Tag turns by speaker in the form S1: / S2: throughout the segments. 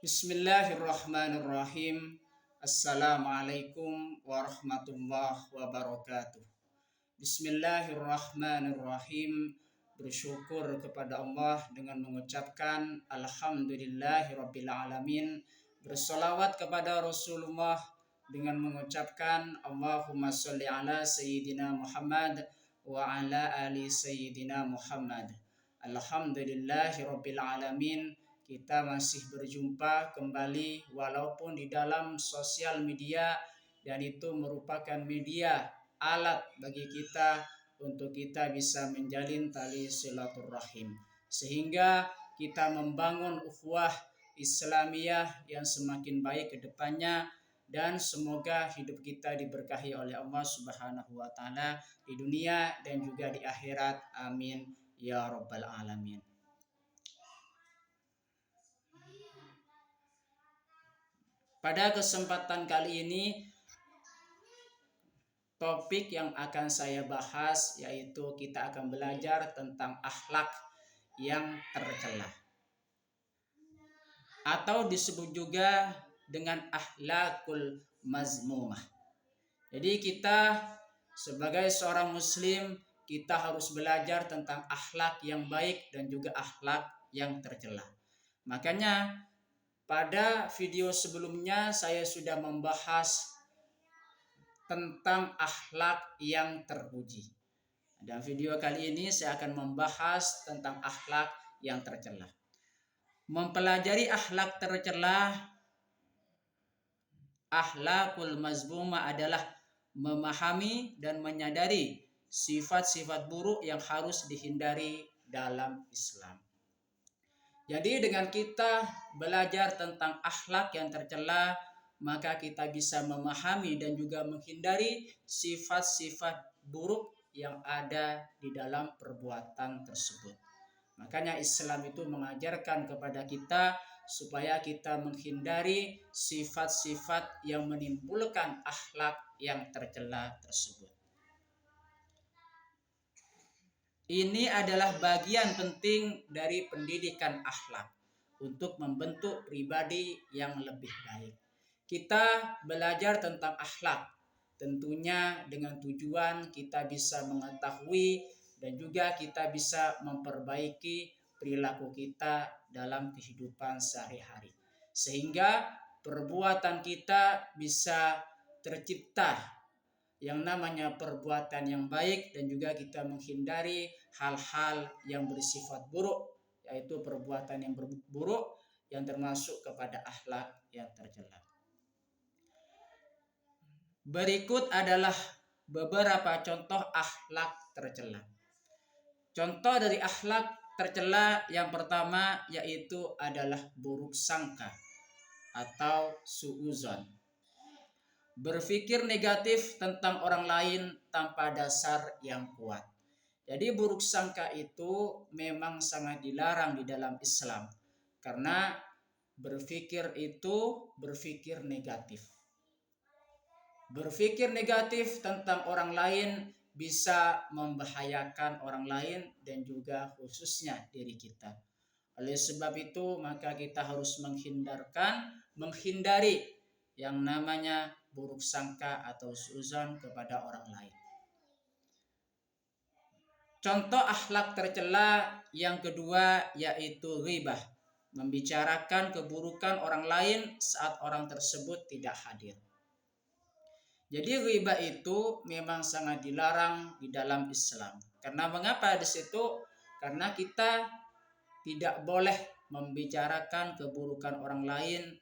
S1: Bismillahirrahmanirrahim. Assalamualaikum warahmatullahi wabarakatuh. Bismillahirrahmanirrahim. Bersyukur kepada Allah dengan mengucapkan Alhamdulillahirabbil alamin. Bersolawat kepada Rasulullah dengan mengucapkan Allahumma sholli ala Sayyidina Muhammad wa ala ali Sayyidina Muhammad. Alhamdulillahirabbil alamin. Kita masih berjumpa kembali walaupun di dalam sosial media, dan itu merupakan media alat bagi kita untuk kita bisa menjalin tali silaturahim, sehingga kita membangun ukhuwah Islamiyah yang semakin baik ke depannya, dan semoga hidup kita diberkahi oleh Allah Subhanahu wa taala di dunia dan juga di akhirat. Amin ya rabbal alamin. Pada kesempatan kali ini, topik yang akan saya bahas yaitu kita akan belajar tentang akhlak yang tercela, atau disebut juga dengan akhlakul mazmumah. Jadi kita sebagai seorang muslim, kita harus belajar tentang akhlak yang baik dan juga akhlak yang tercela. Makanya pada video sebelumnya saya sudah membahas tentang akhlak yang terpuji. Dan video kali ini saya akan membahas tentang akhlak yang tercela. Mempelajari akhlak tercela, akhlakul mazmumah adalah memahami dan menyadari sifat-sifat buruk yang harus dihindari dalam Islam. Jadi dengan kita belajar tentang akhlak yang tercela, maka kita bisa memahami dan juga menghindari sifat-sifat buruk yang ada di dalam perbuatan tersebut. Makanya Islam itu mengajarkan kepada kita supaya kita menghindari sifat-sifat yang menimbulkan akhlak yang tercela tersebut. Ini adalah bagian penting dari pendidikan akhlak untuk membentuk pribadi yang lebih baik. Kita belajar tentang akhlak tentunya dengan tujuan kita bisa mengetahui dan juga kita bisa memperbaiki perilaku kita dalam kehidupan sehari-hari, sehingga perbuatan kita bisa tercipta yang namanya perbuatan yang baik, dan juga kita menghindari hal-hal yang bersifat buruk, yaitu perbuatan yang buruk yang termasuk kepada akhlak yang tercela. Berikut adalah beberapa contoh akhlak tercela. Contoh dari akhlak tercela yang pertama yaitu adalah buruk sangka atau suuzon. Berpikir negatif tentang orang lain tanpa dasar yang kuat. Jadi buruk sangka itu memang sangat dilarang di dalam Islam, karena berpikir itu berpikir negatif. Berpikir negatif tentang orang lain bisa membahayakan orang lain dan juga khususnya diri kita. Oleh sebab itu maka kita harus menghindari yang namanya buruk sangka atau suuzon kepada orang lain. Contoh akhlak tercela yang kedua yaitu ghibah, membicarakan keburukan orang lain saat orang tersebut tidak hadir. Jadi ghibah itu memang sangat dilarang di dalam Islam. Karena mengapa di situ? Karena kita tidak boleh membicarakan keburukan orang lain,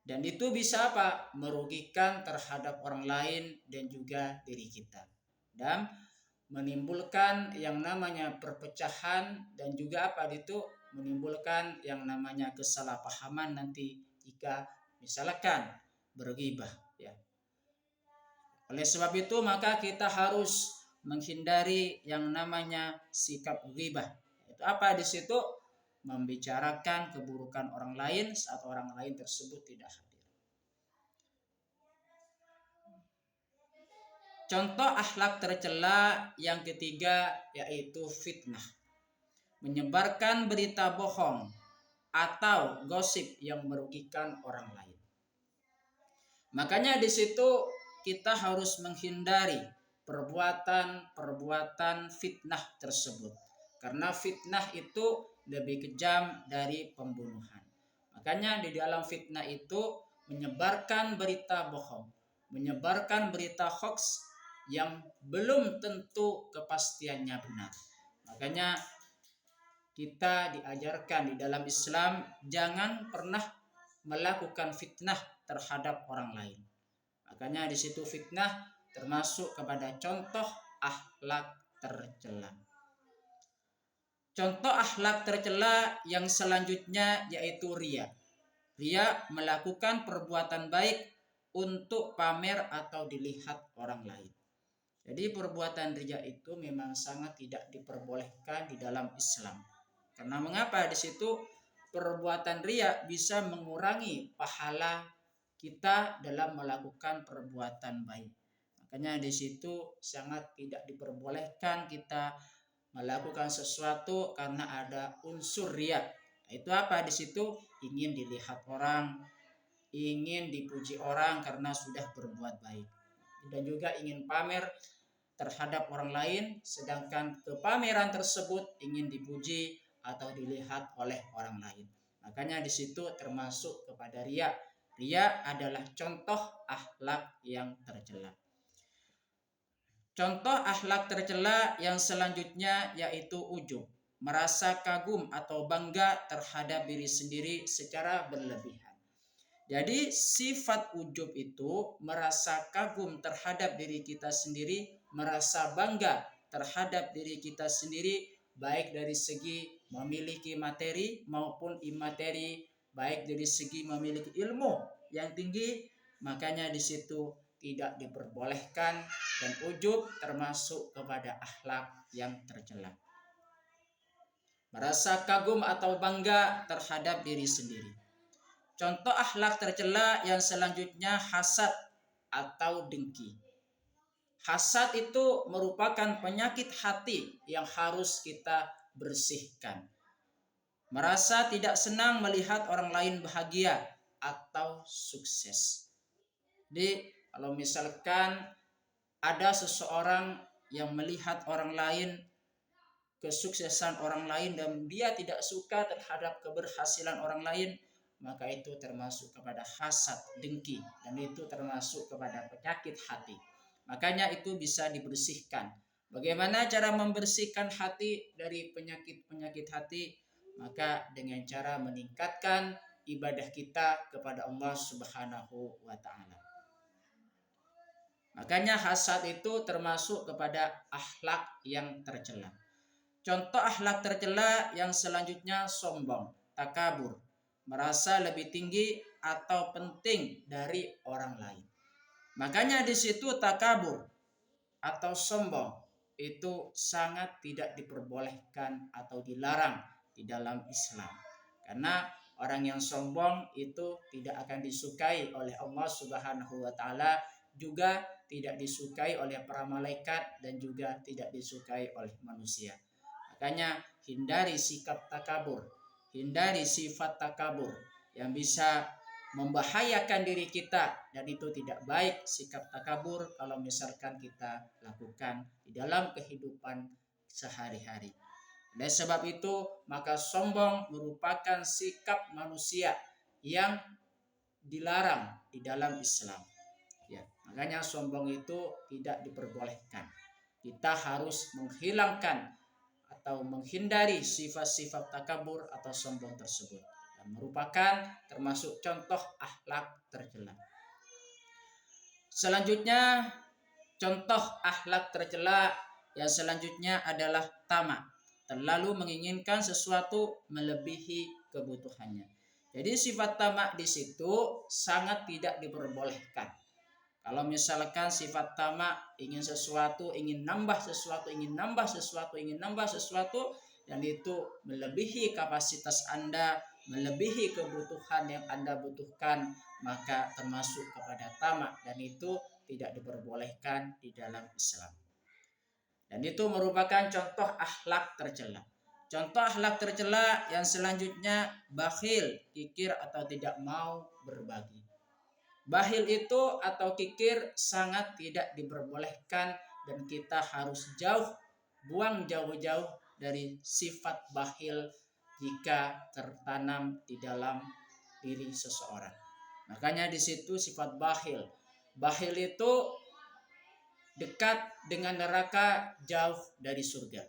S1: dan itu bisa apa? Merugikan terhadap orang lain dan juga diri kita, dan menimbulkan yang namanya perpecahan, dan juga apa itu menimbulkan yang namanya kesalahpahaman nanti jika misalkan berghibah ya. Oleh sebab itu maka kita harus menghindari yang namanya sikap ghibah. Itu apa di situ? Membicarakan keburukan orang lain saat orang lain tersebut tidak hadir. Contoh akhlak tercela yang ketiga yaitu fitnah, menyebarkan berita bohong atau gosip yang merugikan orang lain. Makanya di situ kita harus menghindari perbuatan-perbuatan fitnah tersebut. Karena fitnah itu lebih kejam dari pembunuhan. Makanya di dalam fitnah itu menyebarkan berita bohong, menyebarkan berita hoax yang belum tentu kepastiannya benar. Makanya kita diajarkan di dalam Islam jangan pernah melakukan fitnah terhadap orang lain. Makanya di situ fitnah termasuk kepada contoh akhlak tercela. Contoh akhlak tercela yang selanjutnya yaitu riya. Riya melakukan perbuatan baik untuk pamer atau dilihat orang lain. Jadi perbuatan riya itu memang sangat tidak diperbolehkan di dalam Islam. Karena mengapa? Di situ perbuatan riya bisa mengurangi pahala kita dalam melakukan perbuatan baik. Makanya di situ sangat tidak diperbolehkan kita melakukan sesuatu karena ada unsur riya. Itu apa? Di situ ingin dilihat orang, ingin dipuji orang karena sudah berbuat baik, dan juga ingin pamer terhadap orang lain, sedangkan kepameran tersebut ingin dipuji atau dilihat oleh orang lain. Makanya di situ termasuk kepada riya. Riya adalah contoh akhlak yang tercela. Contoh akhlak tercela yang selanjutnya yaitu ujub, merasa kagum atau bangga terhadap diri sendiri secara berlebihan. Jadi sifat ujub itu merasa kagum terhadap diri kita sendiri, merasa bangga terhadap diri kita sendiri, baik dari segi memiliki materi maupun imateri, baik dari segi memiliki ilmu yang tinggi. Makanya di situ tidak diperbolehkan, dan ujub termasuk kepada akhlak yang tercela. Merasa kagum atau bangga terhadap diri sendiri. Contoh akhlak tercela yang selanjutnya hasad atau dengki. Hasad itu merupakan penyakit hati yang harus kita bersihkan. Merasa tidak senang melihat orang lain bahagia atau sukses. Jadi kalau misalkan ada seseorang yang melihat orang lain, kesuksesan orang lain, dan dia tidak suka terhadap keberhasilan orang lain, maka itu termasuk kepada hasad, dengki, dan itu termasuk kepada penyakit hati. Makanya itu bisa dibersihkan. Bagaimana cara membersihkan hati dari penyakit-penyakit hati? Maka dengan cara meningkatkan ibadah kita kepada Allah Subhanahu wa taala. Makanya hasad itu termasuk kepada akhlak yang tercela. Contoh akhlak tercela yang selanjutnya sombong, takabur, merasa lebih tinggi atau penting dari orang lain. Makanya di situ takabur atau sombong itu sangat tidak diperbolehkan atau dilarang di dalam Islam. Karena orang yang sombong itu tidak akan disukai oleh Allah Subhanahu wa taala, juga tidak disukai oleh para malaikat, dan juga tidak disukai oleh manusia. Makanya hindari sikap takabur, hindari sifat takabur yang bisa membahayakan diri kita, dan itu tidak baik sikap takabur kalau misalkan kita lakukan di dalam kehidupan sehari-hari. Oleh sebab itu, maka sombong merupakan sikap manusia yang dilarang di dalam Islam. Ya, makanya sombong itu tidak diperbolehkan. Kita harus menghilangkan atau menghindari sifat-sifat takabur atau sombong tersebut, yang merupakan termasuk contoh akhlak tercela. Selanjutnya, contoh akhlak tercela yang selanjutnya adalah tamak, terlalu menginginkan sesuatu melebihi kebutuhannya. Jadi sifat tamak di situ sangat tidak diperbolehkan. Kalau misalkan sifat tamak ingin sesuatu, ingin nambah sesuatu, ingin nambah sesuatu, ingin nambah sesuatu, dan itu melebihi kapasitas Anda, melebihi kebutuhan yang Anda butuhkan, maka termasuk kepada tamak, dan itu tidak diperbolehkan di dalam Islam. Dan itu merupakan contoh akhlak tercela. Contoh akhlak tercela yang selanjutnya bakhil, kikir atau tidak mau berbagi. Bakhil itu atau kikir sangat tidak diperbolehkan dan kita harus buang jauh-jauh dari sifat bakhil jika tertanam di dalam diri seseorang. Makanya di situ sifat bakhil. Bakhil itu dekat dengan neraka, jauh dari surga.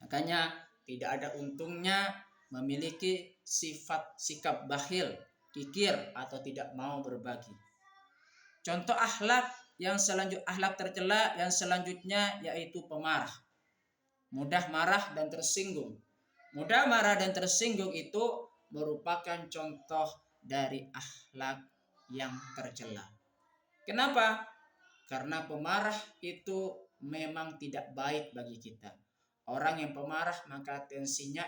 S1: Makanya tidak ada untungnya memiliki sifat sikap bakhil, kikir atau tidak mau berbagi. Contoh akhlak tercela yang selanjutnya yaitu pemarah. Mudah marah dan tersinggung. Mudah marah dan tersinggung itu merupakan contoh dari akhlak yang tercela. Kenapa? Karena pemarah itu memang tidak baik bagi kita. Orang yang pemarah maka tensinya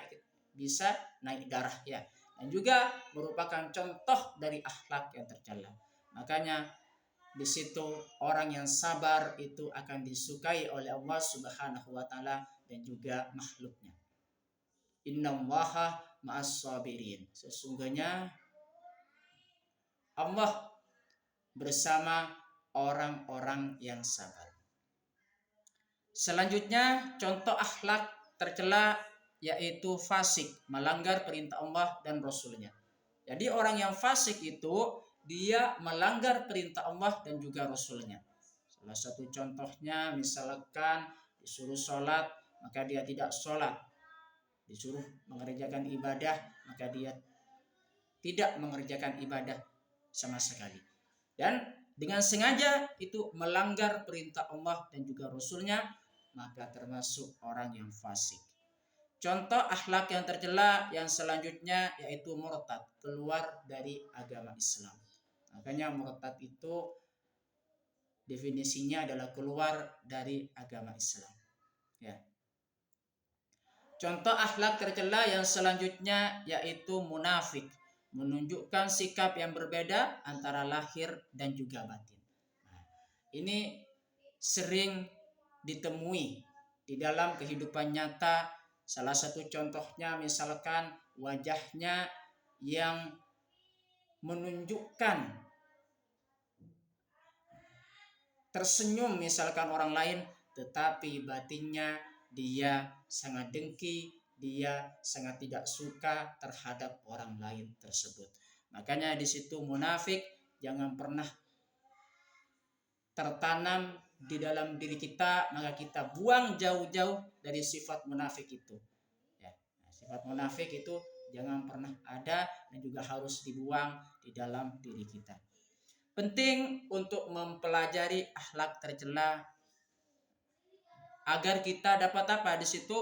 S1: bisa naik darah ya. Dan juga merupakan contoh dari akhlak yang tercela. Makanya di situ orang yang sabar itu akan disukai oleh Allah Subhanahu wa taala dan juga makhluknya. Innallaha ma'as sabirin. Sesungguhnya Allah bersama orang-orang yang sabar. Selanjutnya contoh akhlak tercela yaitu fasik, melanggar perintah Allah dan Rasulnya. Jadi orang yang fasik itu dia melanggar perintah Allah dan juga Rasulnya. Salah satu contohnya misalkan disuruh sholat maka dia tidak sholat, disuruh mengerjakan ibadah maka dia tidak mengerjakan ibadah sama sekali. Dan dengan sengaja itu melanggar perintah Allah dan juga Rasulnya, maka termasuk orang yang fasik. Contoh akhlak yang tercela yang selanjutnya yaitu murtad, keluar dari agama Islam. Makanya murtad itu definisinya adalah keluar dari agama Islam. Ya. Contoh akhlak tercela yang selanjutnya yaitu munafik, menunjukkan sikap yang berbeda antara lahir dan juga batin. Nah, ini sering ditemui di dalam kehidupan nyata. Salah satu contohnya misalkan wajahnya yang menunjukkan tersenyum misalkan orang lain, tetapi batinnya dia sangat dengki, dia sangat tidak suka terhadap orang lain tersebut. Makanya di situ munafik jangan pernah tertanam di dalam diri kita, maka kita buang jauh-jauh dari sifat munafik itu. Ya, sifat munafik itu jangan pernah ada dan juga harus dibuang di dalam diri kita. Penting untuk mempelajari akhlak tercela agar kita dapat apa di situ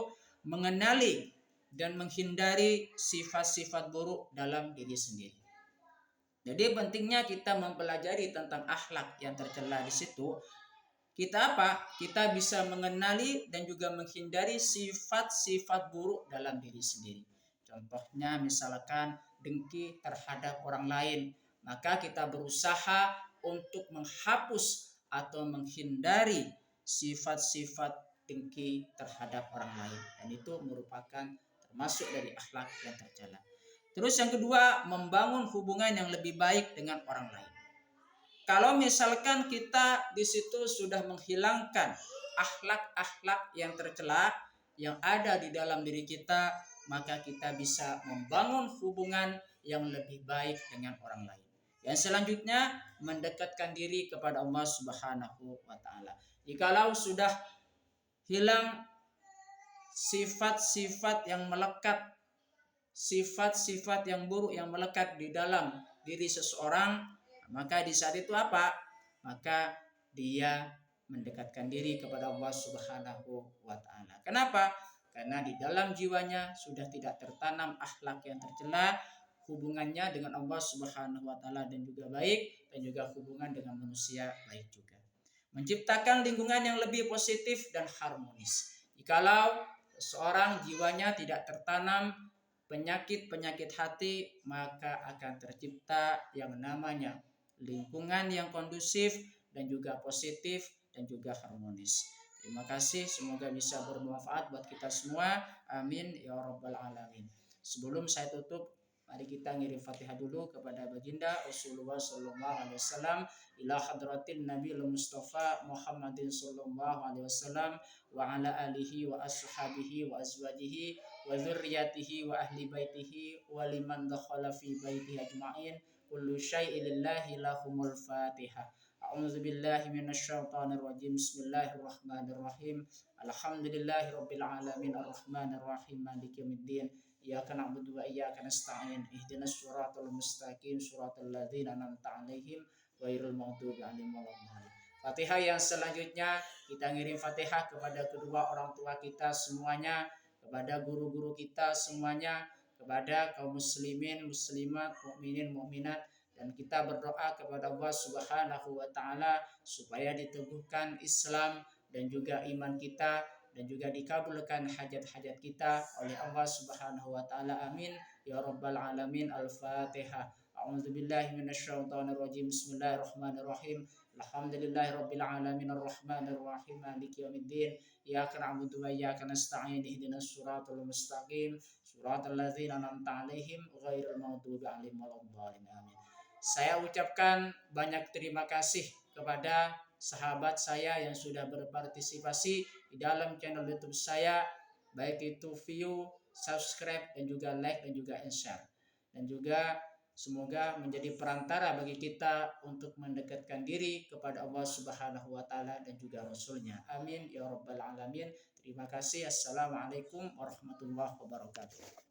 S1: mengenali dan menghindari sifat-sifat buruk dalam diri sendiri. Jadi pentingnya kita mempelajari tentang akhlak yang tercela di situ. Kita apa? Kita bisa mengenali dan juga menghindari sifat-sifat buruk dalam diri sendiri. Contohnya misalkan dengki terhadap orang lain, maka kita berusaha untuk menghapus atau menghindari sifat-sifat dengki terhadap orang lain, dan itu merupakan termasuk dari akhlak yang tercela. Terus yang kedua, membangun hubungan yang lebih baik dengan orang lain. Kalau misalkan kita di situ sudah menghilangkan akhlak-akhlak yang tercela yang ada di dalam diri kita, maka kita bisa membangun hubungan yang lebih baik dengan orang lain. Yang selanjutnya, mendekatkan diri kepada Allah Subhanahu wa taala. Jikalau sudah hilang sifat-sifat yang melekat, sifat-sifat yang buruk yang melekat di dalam diri seseorang, maka di saat itu apa? Maka dia mendekatkan diri kepada Allah Subhanahu wa taala. Kenapa? Karena di dalam jiwanya sudah tidak tertanam akhlak yang tercela, hubungannya dengan Allah Subhanahu wa taala dan juga baik, dan juga hubungan dengan manusia baik juga. Menciptakan lingkungan yang lebih positif dan harmonis. Jikalau seorang jiwanya tidak tertanam penyakit-penyakit hati, maka akan tercipta yang namanya lingkungan yang kondusif dan juga positif dan juga harmonis. Terima kasih, semoga bisa bermanfaat buat kita semua. Amin ya rabbal alamin. Sebelum saya tutup, mari kita ngirim Fatihah dulu kepada baginda Rasulullah sallallahu alaihi wasallam, ila hadratin Nabi Mustafa Muhammadin sallallahu alaihi wasallam wa ala alihi wa ashabihi wa azwajihi wa dzurriyyatihi wa ahli baitihi wa liman dakhala fi baitihi ajma'in. Kullu syai'in lillahi lahumul Fatihah. A'udzu billahi minasyaitonir rajim. Bismillahirrahmanirrahim. Alhamdulillahirabbil alamin arrahmanir rahim maliki yaumiddin. Iyyaka na'budu wa iyyaka nasta'in. Ihdinas siratal mustaqim siratal ladzina an'amta 'alaihim ghairil maghdubi 'alaihim waladdallin. Fatihah yang selanjutnya kita ngirim Fatihah kepada kedua orang tua kita semuanya, kepada guru-guru kita semuanya, kepada kaum muslimin, muslimat, mukminin, mukminat, dan kita berdoa kepada Allah Subhanahu wa taala supaya diteguhkan Islam dan juga iman kita dan juga dikabulkan hajat-hajat kita oleh Allah Subhanahu wa taala. Amin ya rabbal alamin. Al-Fatihah. A'udzubillahi minasyaitonirrajim. Bismillahirrahmanirrahim. Alhamdulillahirabbil alamin arrahmanir rahim maliki yaumiddin. Iyyaka na'budu wa iyyaka nasta'in. Ihdinas siratal mustaqim siratal ladzina an'amta 'alaihim ghairil maghdubi 'alaihim waladdallin. Amin. Saya ucapkan banyak terima kasih kepada sahabat saya yang sudah berpartisipasi di dalam channel YouTube saya, baik itu view, subscribe, dan juga like dan juga share. Dan juga semoga menjadi perantara bagi kita untuk mendekatkan diri kepada Allah Subhanahu wa taala dan juga Rasulnya. Amin ya rabbal alamin. Terima kasih. Assalamualaikum warahmatullahi wabarakatuh.